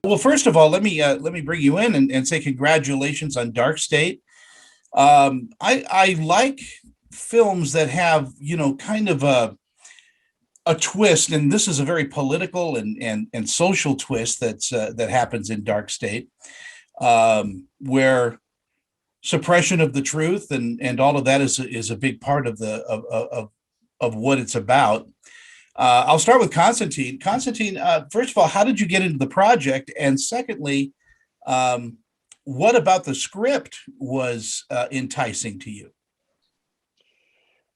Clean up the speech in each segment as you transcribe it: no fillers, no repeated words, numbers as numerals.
Well, first of all, let me bring you in and say congratulations on Dark State. I like films that have kind of a twist, and this is a very political and social twist that happens in Dark State, where suppression of the truth and all of that is a big part of of what it's about. I'll start with Constantine. Constantine, first of all, how did you get into the project? And secondly, um, what about the script was enticing to you?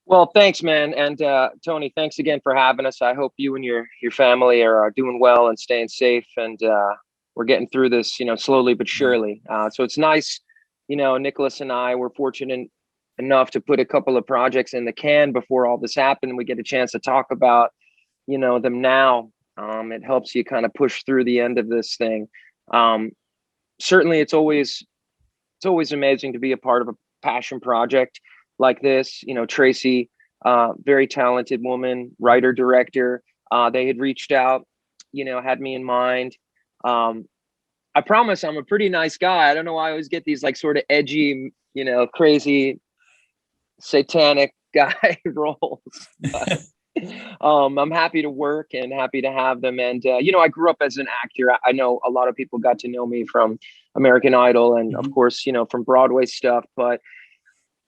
Well, thanks, man. And Tony, thanks again for having us. I hope you and your family are doing well and staying safe. And we're getting through this, slowly but surely. So it's nice, Nicholas and I were fortunate enough to put a couple of projects in the can before all this happened. And we get a chance to talk about, them now. It helps you kind of push through the end of this thing. Um, Certainly, it's always amazing to be a part of a passion project like this. Tracy, very talented woman, writer, director. They had reached out, had me in mind. I promise I'm a pretty nice guy. I don't know why I always get these like sort of edgy, crazy, satanic guy roles. But, I'm happy to work and happy to have them. And, I grew up as an actor. I know a lot of people got to know me from American Idol and of course, from Broadway stuff, but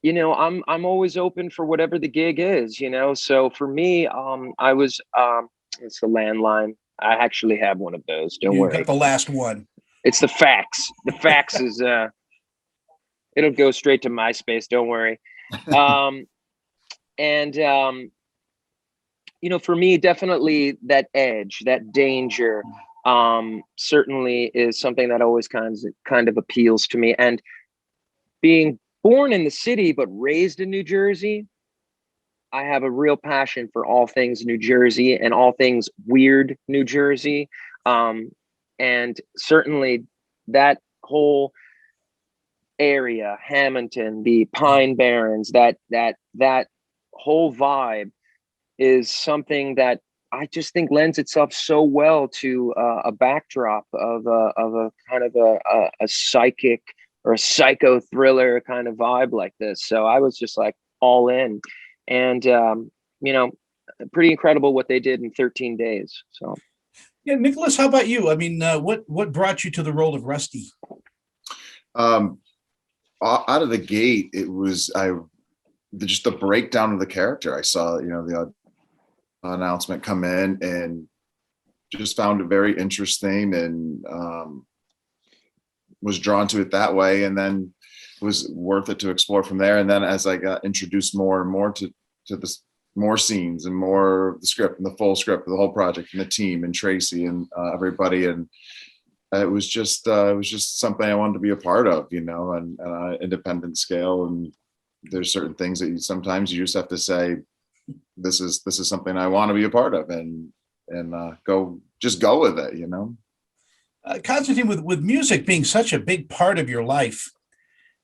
I'm always open for whatever the gig is, So for me, I was it's the landline. I actually have one of those. Don't You worry. got the last one. It's the fax. The fax is it'll go straight to MySpace. Don't worry. Um, and for me, definitely that edge, that danger, certainly is something that always kind of appeals to me. And being born in the city but raised in New Jersey, I have a real passion for all things New Jersey and all things weird New Jersey. Um, and certainly that whole area, Hamilton, the Pine Barrens, that whole vibe is something that I just think lends itself so well to a backdrop of a kind of a psychic or a psycho thriller kind of vibe like this. So I was just like all in, and you know, pretty incredible what they did in 13 days. So Yeah, Nicholas, how about you? I mean, what brought you to the role of Rusty? Um, Out of the gate, it was just the breakdown of the character. I saw, the announcement come in and just found it very interesting and was drawn to it that way, and then it was worth it to explore from there. And then as I got introduced more and more to this, more scenes and more of the script and the full script of the whole project and the team and Tracy and everybody, and it was just something I wanted to be a part of, and on an independent scale. And there's certain things that sometimes you just have to say, this is something I want to be a part of, and go with it. Constantine, with music being such a big part of your life,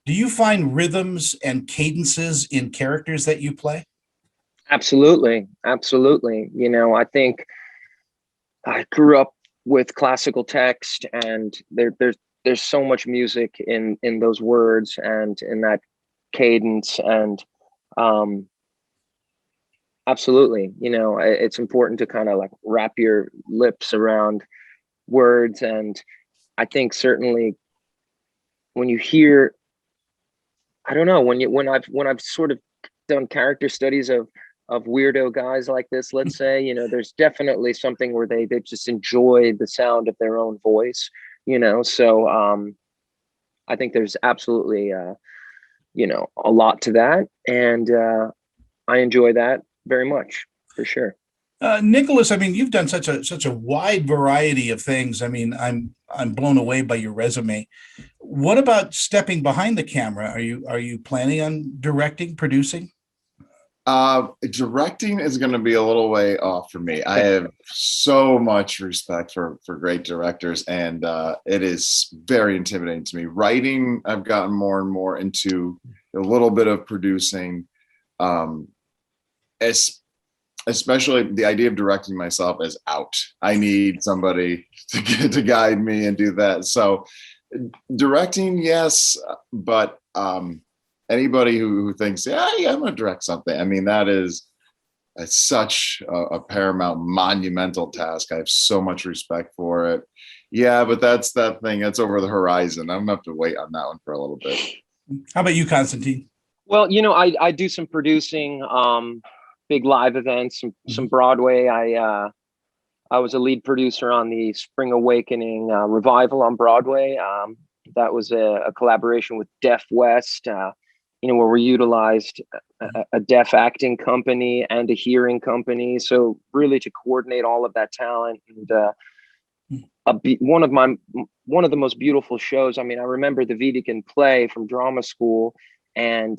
do you find rhythms and cadences in characters that you play? absolutely, absolutely. I think I grew up with classical text, and there's so much music in those words and in that cadence, and um absolutely, it's important to kind of like wrap your lips around words. And I think certainly when you hear, I don't know, when I've sort of done character studies of weirdo guys like this, let's say, there's definitely something where they just enjoy the sound of their own voice, so I think there's absolutely a lot to that, and I enjoy that very much, for sure. Nicholas, I mean, you've done such a wide variety of things. I mean, I'm blown away by your resume. What about stepping behind the camera? Are you planning on directing, producing? Directing is going to be a little way off for me. I have so much respect for great directors, and it is very intimidating to me. Writing, I've gotten more and more into a little bit of producing. As especially the idea of directing myself is out. I need somebody to guide me and do that. So directing, yes, but anybody who thinks, yeah, I'm going to direct something. I mean, it's such a paramount, monumental task. I have so much respect for it. Yeah, but that's that thing. That's over the horizon. I'm gonna have to wait on that one for a little bit. How about you, Constantine? Well, I do some producing, big live events, some Broadway. I was a lead producer on the Spring Awakening revival on Broadway. That was a collaboration with Deaf West, where we utilized a deaf acting company and a hearing company. So really to coordinate all of that talent and one of the most beautiful shows. I mean, I remember the Wiedekind play from drama school, and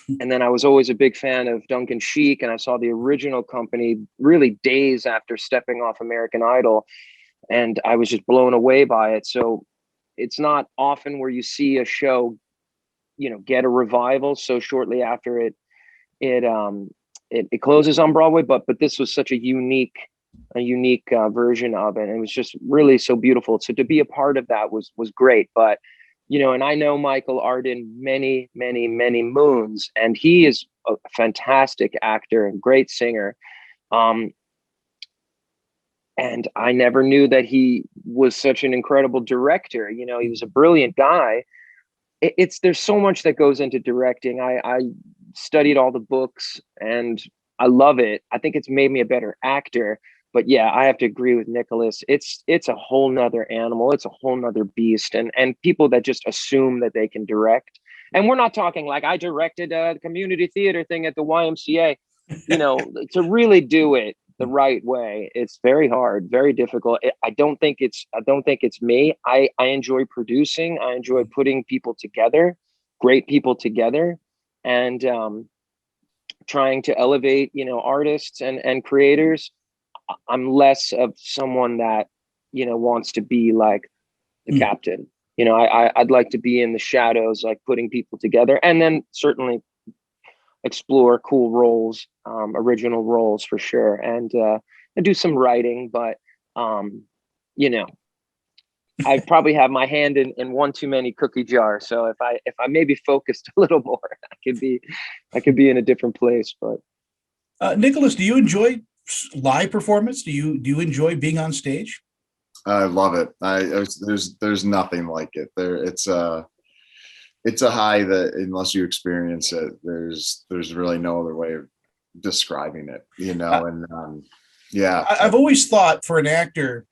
then I was always a big fan of Duncan Sheik, and I saw the original company really days after stepping off American Idol, and I was just blown away by it. So it's not often where you see a show, get a revival so shortly after it closes on Broadway. But this was such a unique version of it, and it was just really so beautiful. So to be a part of that was great. But and I know Michael Arden many moons, and he is a fantastic actor and great singer. And I never knew that he was such an incredible director. He was a brilliant guy. There's so much that goes into directing. I studied all the books and I love it. I think it's made me a better actor. But yeah, I have to agree with Nicholas. It's a whole nother animal. It's a whole nother beast. And people that just assume that they can direct. And we're not talking like I directed a community theater thing at the YMCA. To really do it the right way, it's very hard, very difficult. I don't think it's me. I enjoy producing. I enjoy putting people together, great people together, and trying to elevate, artists and creators. I'm less of someone that, wants to be like the captain. I'd like to be in the shadows, like putting people together, and then certainly explore cool roles, original roles for sure, and do some writing. But I probably have my hand in one too many cookie jars. So if I maybe focused a little more, I could be in a different place. But Nicholas, do you enjoy live performance? Do you enjoy being on stage? I love it. There's nothing like it. It's a high that unless you experience it, there's really no other way of describing it, and yeah. I've always thought for an actor,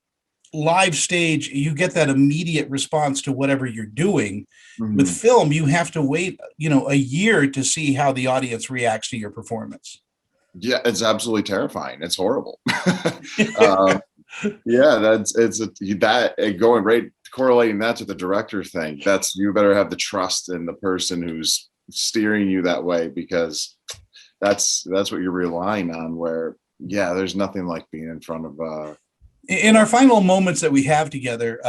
live stage, you get that immediate response to whatever you're doing. Mm-hmm. With film, you have to wait, a year to see how the audience reacts to your performance. Yeah, it's absolutely terrifying. It's horrible. Yeah, going right, correlating that to the director thing. You better have the trust in the person who's steering you that way, because that's what you're relying on. Where there's nothing like being in front of. In our final moments that we have together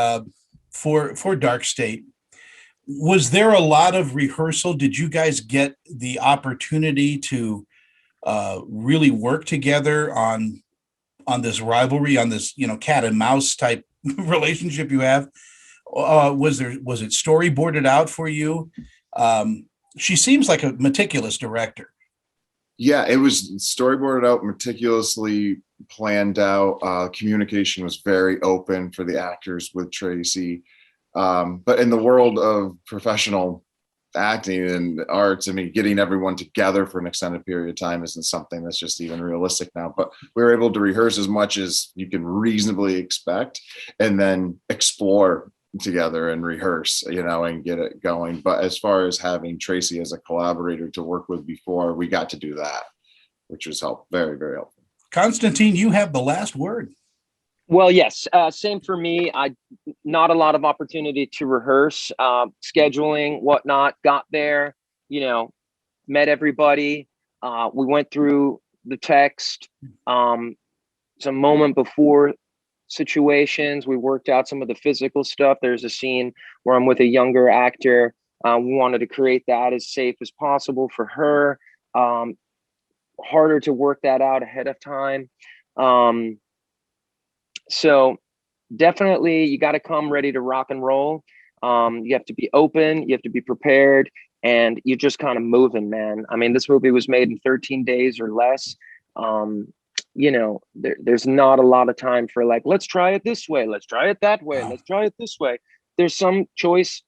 for Dark State, was there a lot of rehearsal? Did you guys get the opportunity to really work together on this rivalry, on this cat and mouse type relationship you have? Was it storyboarded out for you? She seems like a meticulous director. Yeah, it was storyboarded out, meticulously planned out. Communication was very open for the actors with Tracy. But in the world of professional acting and arts, I mean, getting everyone together for an extended period of time isn't something that's just even realistic now. But we were able to rehearse as much as you can reasonably expect, and then explore together and rehearse, and get it going. But as far as having Tracy as a collaborator to work with before, we got to do that, which was very, very helpful. Constantine, you have the last word. Well, yes, same for me. Not a lot of opportunity to rehearse, scheduling, whatnot. Got there, met everybody. We went through the text, some moment before situations. We worked out some of the physical stuff. There's a scene where I'm with a younger actor. We wanted to create that as safe as possible for her. harder to work that out ahead of time. So definitely you got to come ready to rock and roll. You have to be open, you have to be prepared, and you're just kind of moving, man. I mean, this movie was made in 13 days or less. There's not a lot of time for like, let's try it this way, let's try it that way, Wow. let's try it this way. There's some choice,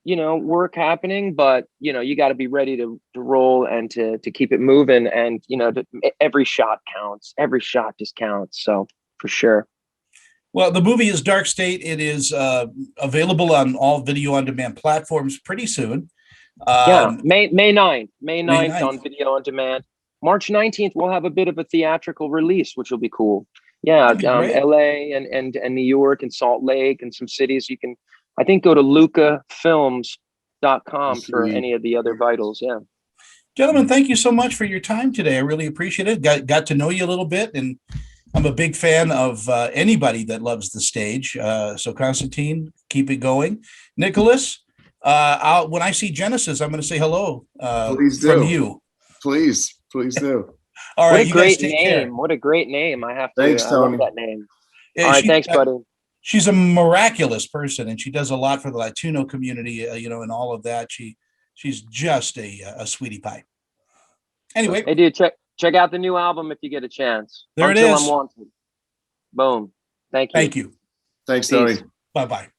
work happening, but you got to be ready to roll and to keep it moving. And every shot counts. Every shot just counts. So for sure. Well, the movie is Dark State. It is available on all video on demand platforms pretty soon. Yeah, May 9th. May May 9th 9th. on video on demand. March 19th, we'll have a bit of a theatrical release, which will be cool. Yeah, Great. LA and New York and Salt Lake and some cities. You can, I think, go to lucafilms.com for any of the other vitals. Yeah. Gentlemen, thank you so much for your time today. I really appreciate it. Got to know you a little bit, and I'm a big fan of anybody that loves the stage. So Constantine, keep it going. Nicholas, when I see Genesis, I'm going to say hello Please from do. you. Please do. All What right, a you great guys take name. care. What a great name. I Thanks, love Tony. that name. Yeah, All right. Thanks, buddy. She's a miraculous person, and she does a lot for the Latino community, and all of that. She's just a sweetie pie. Anyway, Hey, dude, check out the new album if you get a chance. There it Until is. I'm Wanted. Boom. Thank you. Thank you. Thanks, Tony. Peace. Bye-bye.